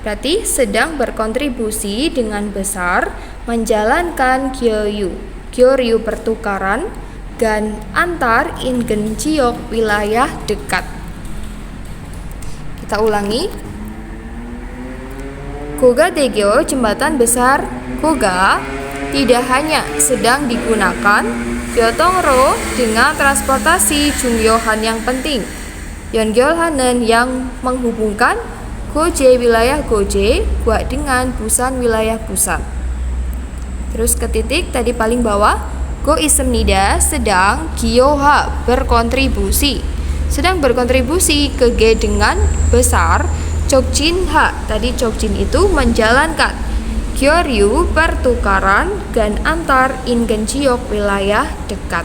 Berarti sedang berkontribusi dengan besar menjalankan 교류 pertukaran dan antar ingen jiok wilayah dekat. Kita ulangi. 고가대교 jembatan besar Goga tidak hanya sedang digunakan. 교통로 dengan transportasi 중요한 yang penting. 연결하는 yang menghubungkan. Goje wilayah Goje, gua dengan Busan wilayah Busan. Terus ke titik tadi paling bawah. Go 있습니다. sedang, 기여하 berkontribusi. Sedang berkontribusi ke G dengan besar. 촉진하 tadi 촉진 itu menjalankan. 교류 pertukaran dan antar ingen jiok wilayah dekat.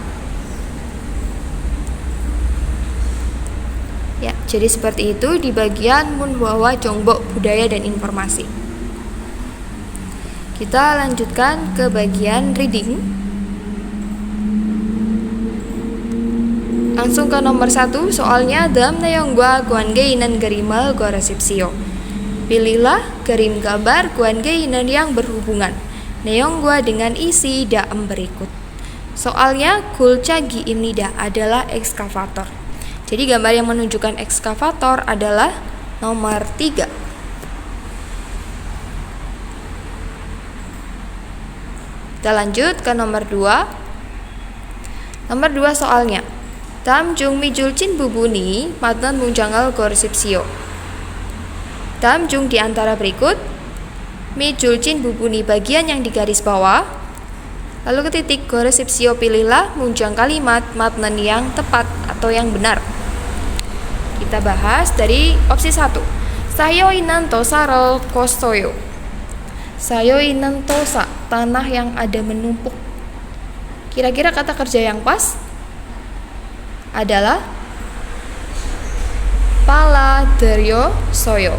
Ya, jadi seperti itu di bagian Munhwawa Jongbok budaya dan informasi. Kita lanjutkan ke bagian reading. Langsung ke nomor 1, soalnya dalam 내용과 관계 있는 그림을 고르십시오. Pilihlah gerim gambar 관계 있는 yang berhubungan. 내용과 dengan isi dalam berikut. Soalnya 굴착기입니다 adalah ekskavator. Jadi gambar yang menunjukkan ekskavator adalah nomor 3. Kita lanjut ke nomor 2. Nomor 2 soalnya. 다음 중 미줄진 부분이 맞는 문장을 고르십시오. 다음 중 di antara berikut 미줄진 부분이 bagian yang digaris bawah. Lalu ke titik goresipsio pilihlah munjang kalimat matnen yang tepat atau yang benar. Kita bahas dari opsi 1. Sayo inan tosaro kostoyo. Sayo inan tosa, tanah yang ada menumpuk. Kira-kira kata kerja yang pas adalah paladeryo soyo.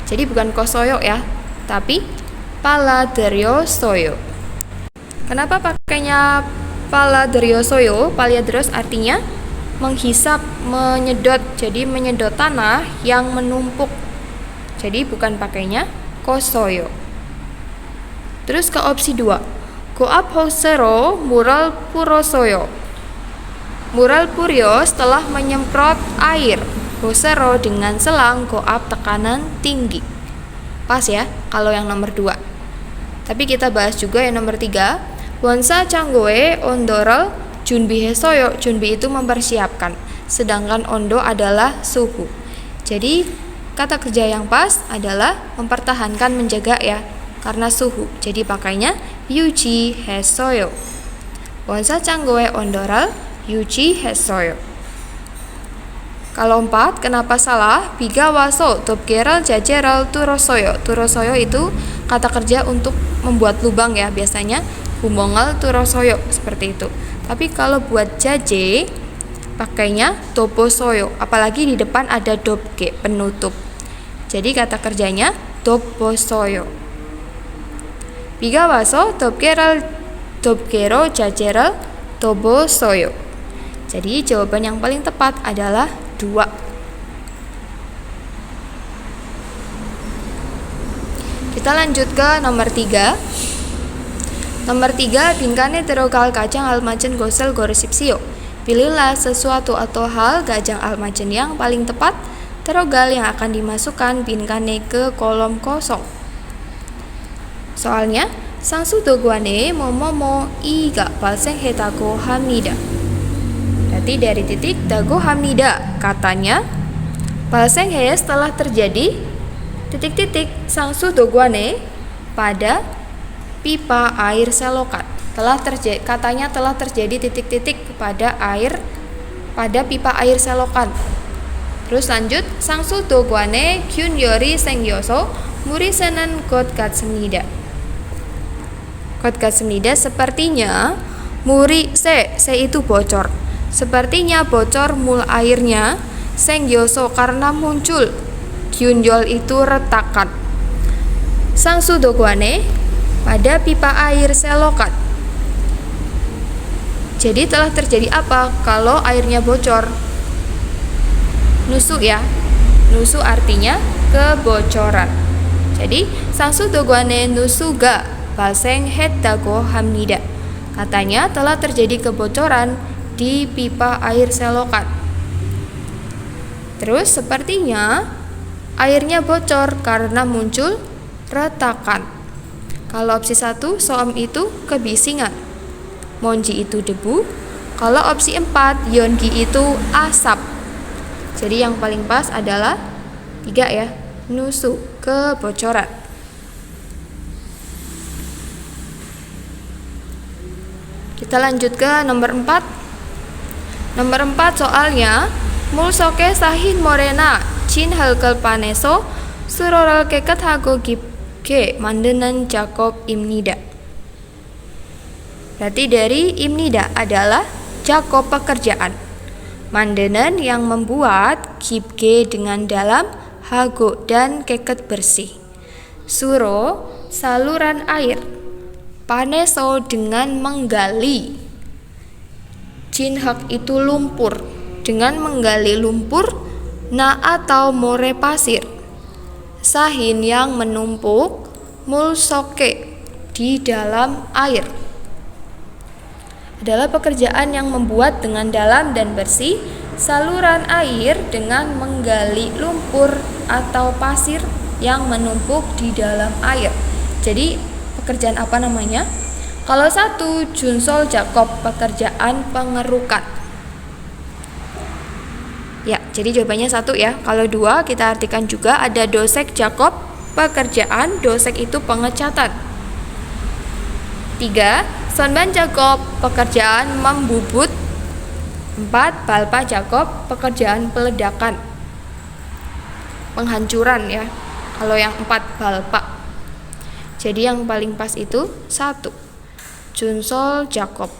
Jadi bukan kosoyo ya, tapi paladeryo soyo. Kenapa pakainya paladeryo soyo? Paladeros artinya menghisap, menyedot. Jadi menyedot tanah yang menumpuk. Jadi bukan pakainya kosoyo. Terus ke opsi 2. Goap hosero mural purosoyo. Mural Puryo setelah menyemprot air. Hosero dengan selang goap tekanan tinggi. Pas ya kalau yang nomor 2. Tapi kita bahas juga yang nomor 3. Wonsa Changgoe Ondorol Junbi Hesoyo. Junbi itu mempersiapkan. Sedangkan Ondo adalah suhu. Jadi kata kerja yang pas adalah mempertahankan, menjaga ya, karena suhu. Jadi pakainya Yuji Hesoyo. Wonsa Changgoe Ondorol Yuji Hesoyo. Kalau 4, kenapa salah? Biga waso topgeral jajeral turosoyo. Turosoyo itu kata kerja untuk membuat lubang ya, biasanya humongal turosoyo seperti itu. Tapi kalau buat jaje pakainya toposoyo, apalagi di depan ada dobge penutup. Jadi kata kerjanya toposoyo. Biga waso topgero jajeral tobosoyo. Jadi jawaban yang paling tepat adalah 2. Kita lanjut ke nomor 3. Nomor 3, 빈칸에 들어갈 가장 알맞은 것을 고르십시오. Pilihlah sesuatu atau hal gajang almajen yang paling tepat. Terogal yang akan dimasukkan 빈칸에 ke kolom kosong. Soalnya 상수도관에 뭐뭐뭐 이가 발생했다고 합니다. Berarti dari titik Dago Hamnida, katanya Balsenghe setelah terjadi titik-titik Sangsu Dogwane pada pipa air selokan. Katanya telah terjadi titik-titik pada pipa air selokan. Terus lanjut, Sangsu Dogwane Gyunyori Sengyoso Muri Senen God Gatsemnida. God Gatsemnida sepertinya muri se itu bocor. Sepertinya bocor mul airnya. Sengyoso karena muncul. Gyunjol itu retakan. Sangsu Dogwane pada pipa air selokan. Jadi telah terjadi apa kalau airnya bocor? Nusu ya. Nusu artinya kebocoran. Jadi Sangsu Dogwane nusuga balseng het dago hamnida. Katanya telah terjadi kebocoran di pipa air selokan. Terus sepertinya airnya bocor karena muncul retakan. Kalau opsi 1, soam itu kebisingan. Monji itu debu. Kalau opsi 4, yongi itu asap. Jadi yang paling pas adalah 3 ya, nusu, kebocoran. Kita lanjut ke nomor 4. Nomor 4 soalnya mulsoke sahin morena chin halkel paneso suroral keket hago gipke mandenan Jakob imnida. Berarti dari imnida adalah Jakob pekerjaan. Mandenan yang membuat gipke dengan dalam, hago dan keket bersih. Suro saluran air. Paneso dengan menggali. Jinhak itu lumpur. Dengan menggali lumpur. Na atau more pasir. Sahin yang menumpuk. Mulsoke di dalam air. Adalah pekerjaan yang membuat dengan dalam dan bersih saluran air dengan menggali lumpur atau pasir yang menumpuk di dalam air. Jadi pekerjaan apa namanya? Kalau 1, Junsol Jakob, pekerjaan pengerukan. Ya, jadi jawabannya 1 ya. Kalau 2 kita artikan juga ada Dosek Jakob, pekerjaan Dosek itu pengecatan. 3, Sonban Jakob, pekerjaan membubut. 4, Balpa Jakob, pekerjaan peledakan. Penghancuran ya. Kalau yang 4 Balpa. Jadi yang paling pas itu 1, Junsol Jakob.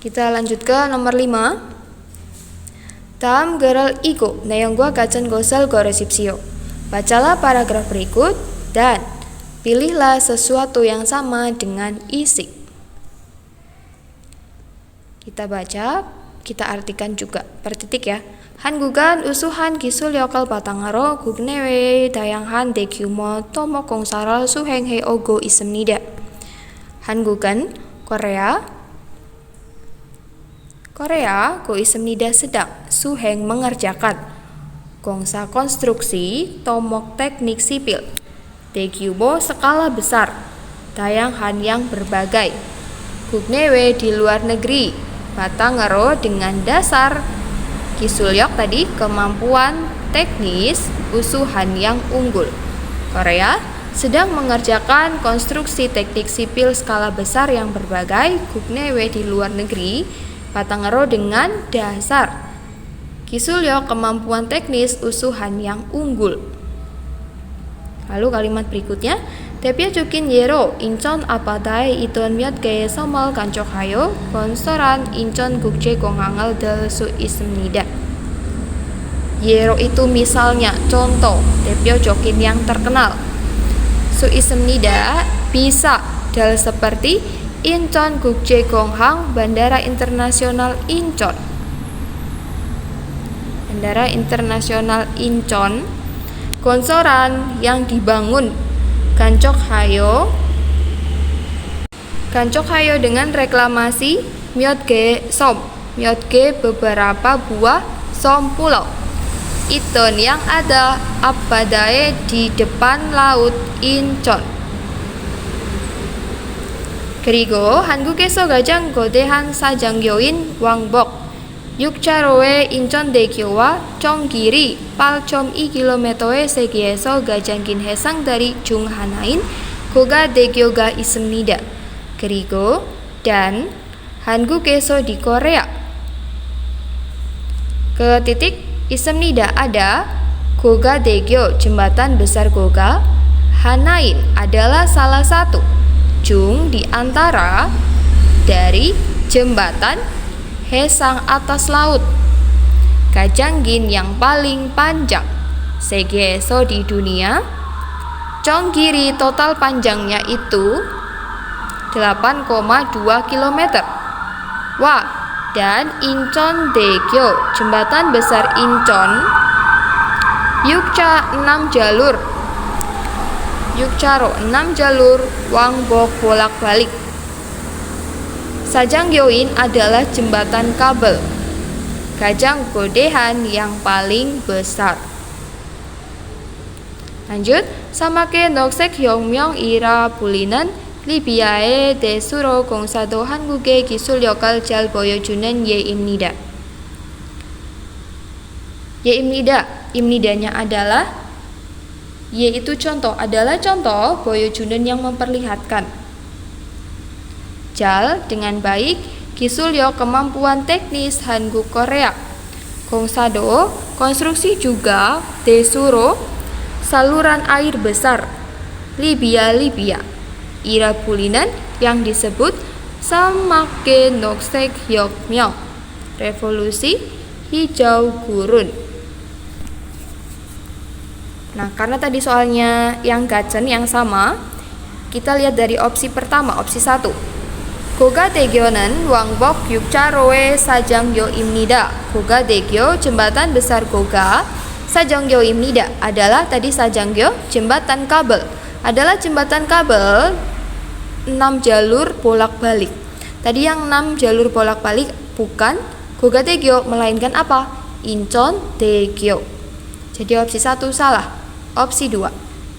Kita lanjut ke nomor 5. Dalam geral iko 내용과 같은 것을 고르십시오. Bacalah paragraf berikut dan pilihlah sesuatu yang sama dengan isi. Kita baca, kita artikan juga per titik ya. 한국은 우수한 기술 역을 바탕으로 국내외 다양한 대규모 토목 공사를 수행해 오고 있습니다. 한국은 Korea go 있습니다 sedang suheng mengerjakan gongsa konstruksi tomok teknik sipil 대규모 skala besar dayangan yang berbagai 국내외 di luar negeri 바탕으로 dengan dasar Kisulyok tadi kemampuan teknis usuhan yang unggul. Korea sedang mengerjakan konstruksi teknik sipil skala besar yang berbagai 국내외 di luar negeri Patangero dengan dasar Kisulyok kemampuan teknis usuhan yang unggul. Lalu kalimat berikutnya 대표적인 예로 인천 앞바다에 있던 몇 개의 섬을 간척하여 건설한 인천국제공항을 들 수 있습니다. 예로 itu misalnya, contoh, 대표적인 yang terkenal. Su 있습니다 bisa, dal seperti 인천국제공항 Bandara Internasional Incheon. Bandara Internasional Incheon, konsoran yang dibangun. Ganchokhayo dengan reklamasi Myotge som. Myotge beberapa buah som pulau. Iton yang ada Appadae di depan laut Incheon. 그리고 한국에서 가장 거대한 사장교인 왕복 6차로의 인천대교와 총 길이 8.2km의 세계에서 가장 긴 해상다리 중 하나인 고가대교가 있습니다. 그리고 dan 한국에서 di Korea. Ketitik 있습니다. ada 고가대교 jembatan besar Goga. Hanain adalah salah satu. Jung di antara dari jembatan Hesang atas laut. Gajanggin yang paling panjang. Segeso di dunia. Chonggiri total panjangnya itu 8,2 km. Wah, dan Incheon Daegyo, jembatan besar Incheon, Yukcha 6 jalur. Yukcharo 6 jalur, Wangbok bolak-balik. Sajangyoin adalah jembatan kabel. Gajang godehan yang paling besar. Lanjut, samake 녹색 혁명이라 불리는 리비아의 대수로 공사도 한국의 기술력을 잘 보여주는 예입니다. 예입니다. Imnidanya adalah yaitu contoh, adalah contoh boyojunen yang memperlihatkan jal dengan baik, gisulyo kemampuan teknis Hanguk Korea, gongsado konstruksi juga, desuro saluran air besar, Libya ira bulinan yang disebut samake noksek 혁명, revolusi hijau gurun. Nah, karena tadi soalnya yang gachen yang sama, kita lihat dari opsi pertama, opsi 1. 고가대교는 왕복 6차로의 사정교입니다. 고가대교 jembatan besar Goga, 사정교입니다 adalah tadi 사정교 jembatan kabel. Adalah jembatan kabel 6 jalur bolak-balik. Tadi yang 6 jalur bolak-balik bukan 고가대교 melainkan apa? 인천대교. Jadi opsi 1 salah. Opsi 2,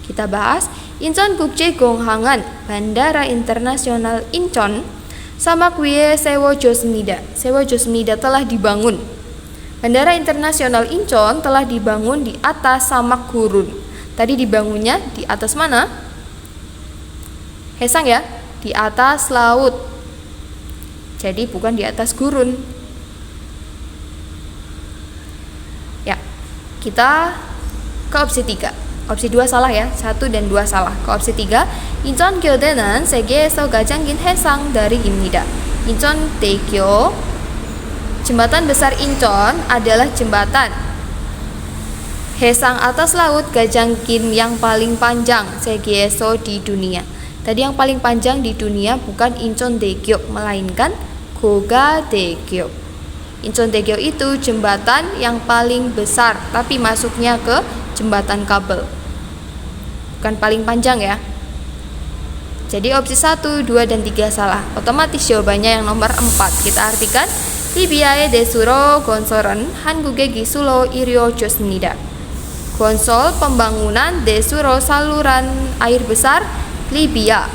kita bahas 인천국제공항은 Bandara Internasional Incheon samak wiye 세워졌습니다. 세워졌습니다 telah dibangun. Bandara Internasional Incheon telah dibangun di atas samak gurun. Tadi dibangunnya di atas mana? Hesang ya, di atas laut. Jadi bukan di atas gurun. Ya, kita ke opsi 3. Opsi 2 salah ya, 1 dan 2 salah. Ke opsi 3, 인천교대는 세계에서 가장 긴 해상 다리입니다. 인천대교, jembatan besar Incheon adalah jembatan hesang atas laut Gajanggin yang paling panjang segeso di dunia. Tadi yang paling panjang di dunia bukan Incheondaegyo, melainkan Gogadaegyo. Incheondaegyo itu jembatan yang paling besar, tapi masuknya ke jembatan kabel, bukan paling panjang ya. Jadi opsi 1, 2, dan 3 salah. Otomatis jawabannya yang nomor 4. Kita artikan Libya의 대수로 건설은 한국의 기술로 이루어졌습니다. Konsol pembangunan desuro saluran air besar Libya.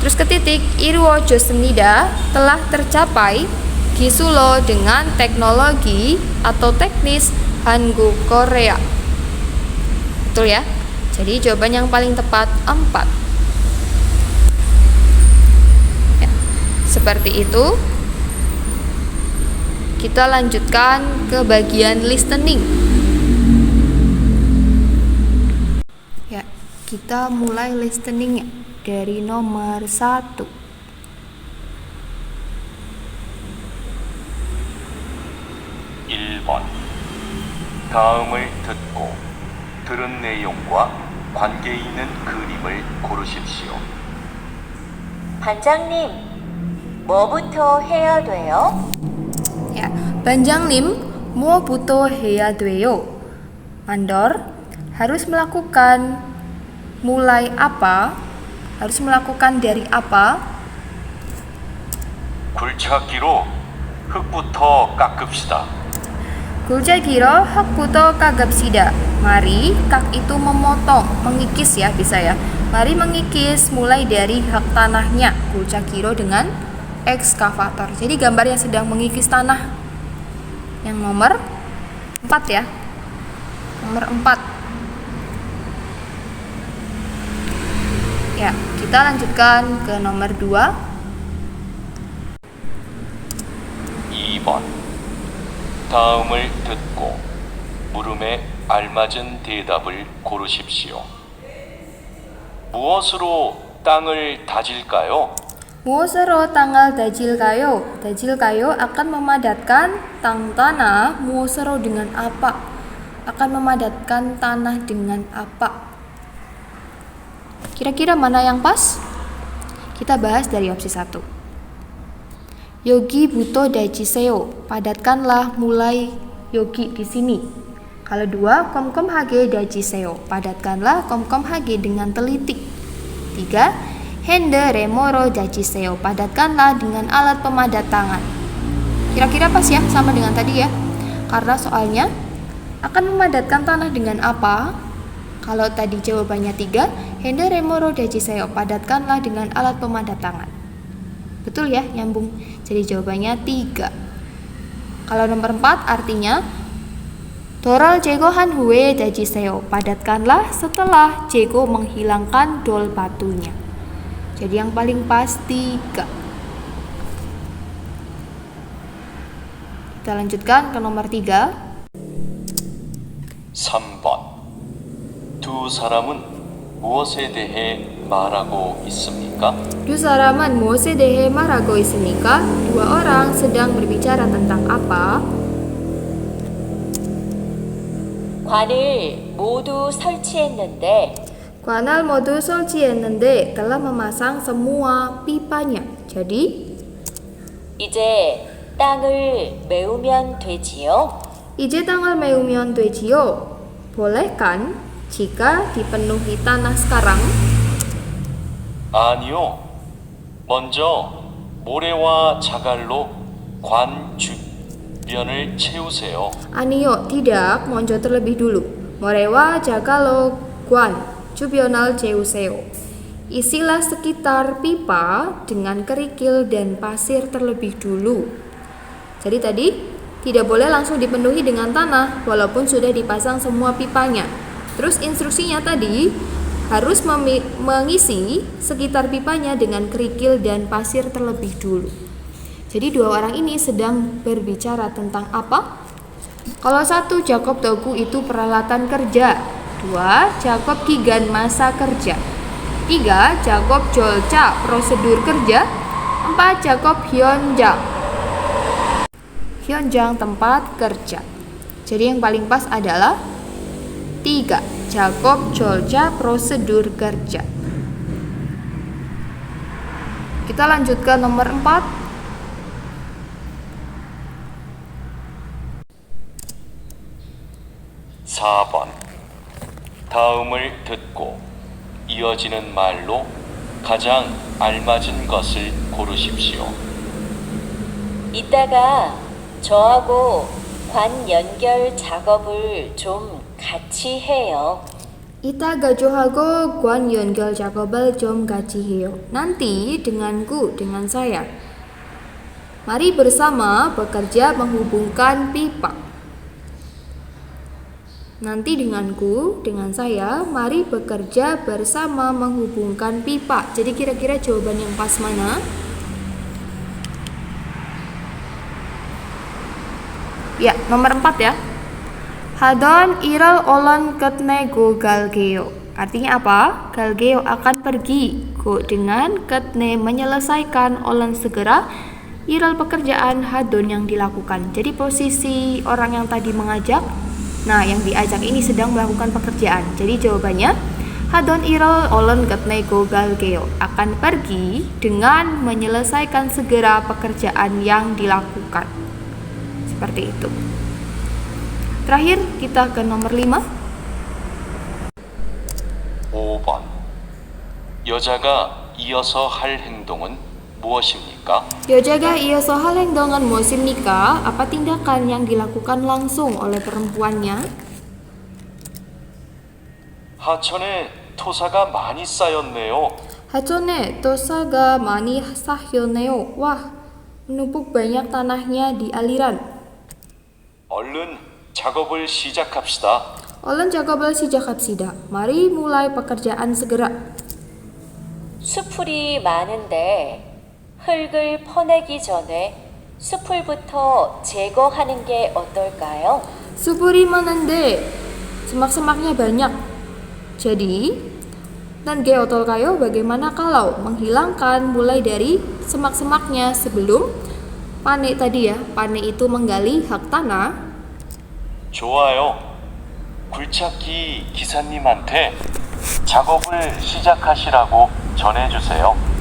Terus ketitik iruojosnida telah tercapai Gisulo dengan teknologi atau teknis Hanguk Korea. Betul ya? Jadi jawaban yang paling tepat 4. Ya, seperti itu. Kita lanjutkan ke bagian listening. Ya, kita mulai listeningnya dari nomor 1. 다음을 듣고 들은 내용과 관계 있는 그림을 고르십시오. 반장님, 뭐부터 해야 돼요? Ya, Banjanglim 뭐부터 해야 돼요? Mandor harus melakukan mulai apa? Harus melakukan dari apa? 굴착기로 흙부터 깎읍시다. 굴제기로 흙부터 깎읍시다. Mari, kak itu memotong, mengikis ya bisa ya. Mari mengikis mulai dari hak tanahnya. 굴제기로 dengan ekskavator. Jadi gambar yang sedang mengikis tanah. Yang nomor 4 ya. Nomor 4. Ya, kita lanjutkan ke nomor 2. 2번. 다음을 듣고 물음에 알맞은 대답을 고르십시오. 무엇으로 땅을 다질까요? 무엇으로 땅을 다질까요? 다질까요 akan memadatkan tanah. 무엇으로 dengan apa? Akan memadatkan tanah dengan apa? Kira-kira mana yang pas? Kita bahas dari opsi 1. Yogi buto dajiseo. Padatkanlah mulai yogi di sini. Kalau 2, komkom hage dajiseo. Padatkanlah komkom hage dengan teliti. 3, hende remoro dajiseo. Padatkanlah dengan alat pemadat tangan. Kira-kira pas ya, sama dengan tadi ya. Karena soalnya akan memadatkan tanah dengan apa? Kalau tadi jawabannya 3, hende remoro dajiseo. Padatkanlah dengan alat pemadat tangan. Betul ya, nyambung. Jadi jawabannya 3. Kalau nomor 4 artinya Doral jegohan hue dajiseo. Padatkanlah setelah jego menghilangkan dol batunya. Jadi yang paling pas 3. Kita lanjutkan ke nomor 3. 3번. 두 사람은 무엇에 대해 말하고 있습니까? Du saram은 muose dehe marhago ismika. 2 orang sedang berbicara tentang apa? 관을 모두 설치했는데 Kuanal modu solcienende telah memasang semua pipanya. Jadi, 이제 땅을 메우면 되지요? ije tanggal meumion tuejio. Boleh kan jika dipenuhi tanah sekarang? 아니요. 먼저 모래와 자갈로 관 주변을 채우세요. Anio, tidak, monjo terlebih dulu. Morewa jagalo guan, jubional jeuseo. Isilah sekitar pipa dengan kerikil dan pasir terlebih dulu. Jadi tadi tidak boleh langsung dipenuhi dengan tanah walaupun sudah dipasang semua pipanya. Terus instruksinya tadi harus mengisi sekitar pipanya dengan kerikil dan pasir terlebih dulu. Jadi 2 orang ini sedang berbicara tentang apa? Kalau 1 Jakob Dogu itu peralatan kerja. 2 Jakob Kigan masa kerja. 3 Jakob Jolca prosedur kerja. 4 Jakob Hyunjang tempat kerja. Jadi yang paling pas adalah 3 Jakob Jolca prosedur kerja. Kita lanjut ke nomor 4. 4번. 다음을 듣고 이어지는 말로 가장 알맞은 것을 고르십시오. 이따가 저하고 관 연결 작업을 좀 같이 해요. Ita gajohago guan yonggol jakobal jom gajiheo. Nanti denganku, dengan saya. Mari bersama bekerja menghubungkan pipa. Nanti denganku, dengan saya, mari bekerja bersama menghubungkan pipa. Jadi kira-kira jawaban yang pas mana? Ya, nomor 4 ya. Hadon iral olon ketne go galgeo. Artinya apa? Galgeo akan pergi. Go dengan ketne menyelesaikan olon segera. Iral pekerjaan hadon yang dilakukan. Jadi posisi orang yang tadi mengajak. Nah, yang diajak ini sedang melakukan pekerjaan. Jadi jawabannya hadon iral olon ketne go galgeo. Akan pergi dengan menyelesaikan segera pekerjaan yang dilakukan. Seperti itu. Terakhir kita ke nomor 5. 5번. 여자가 이어서 할 행동은 무엇입니까? 여자가 이어서 hal 행동은 무엇입니까? Apa tindakan yang dilakukan langsung oleh perempuannya? 하천에 토사가 많이 쌓였네요. 하천에 tosa가 많이 쌓였네요. Wah, menumpuk banyak tanahnya di aliran. 얼른 작업을 시작합시다. Olan 작업을 시작합시다. Mari mulai pekerjaan segera. 수풀이 많은데 흙을 퍼내기 전에 수풀부터 제거하는 게 어떨까요? Supuri menende, semak-semaknya banyak. Jadi, nanti otolkayo bagaimana kalau menghilangkan mulai dari semak-semaknya sebelum panik tadi ya. Panik itu menggali hak tanah. 좋아요. 굴착기 기사님한테 작업을 시작하시라고 전해주세요.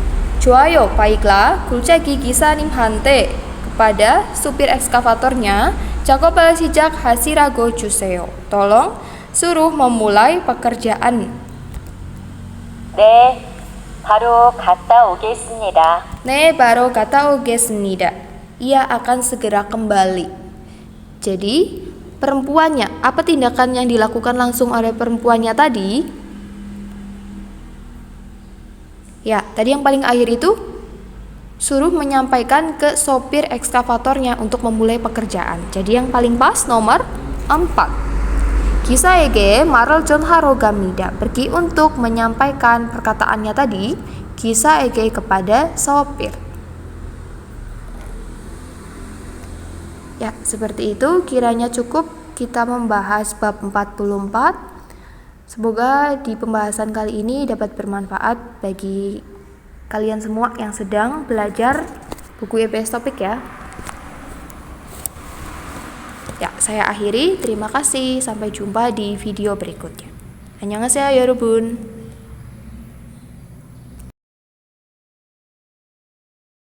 Joayo, baiklah, kulcaki kisanim hante kepada supir ekskavatornya, Jakobal sijak hasirago juseo. Tolong suruh memulai pekerjaan. 네, 바로 갔다 오겠습니다. Ne baru kata ogesnida. Ia akan segera kembali. Jadi, perempuannya, apa tindakan yang dilakukan langsung oleh perempuannya tadi? Ya, tadi yang paling akhir itu suruh menyampaikan ke sopir ekskavatornya untuk memulai pekerjaan. Jadi yang paling pas nomor 4. Kisaege marel jonharo gamida. Pergi untuk menyampaikan perkataannya tadi. Kisaege kepada sopir. Ya, seperti itu kiranya cukup kita membahas bab 44. Semoga di pembahasan kali ini dapat bermanfaat bagi kalian semua yang sedang belajar buku EPS Topik ya. Ya, saya akhiri. Terima kasih. Sampai jumpa di video berikutnya. Annyeonghaseyo, yorobun.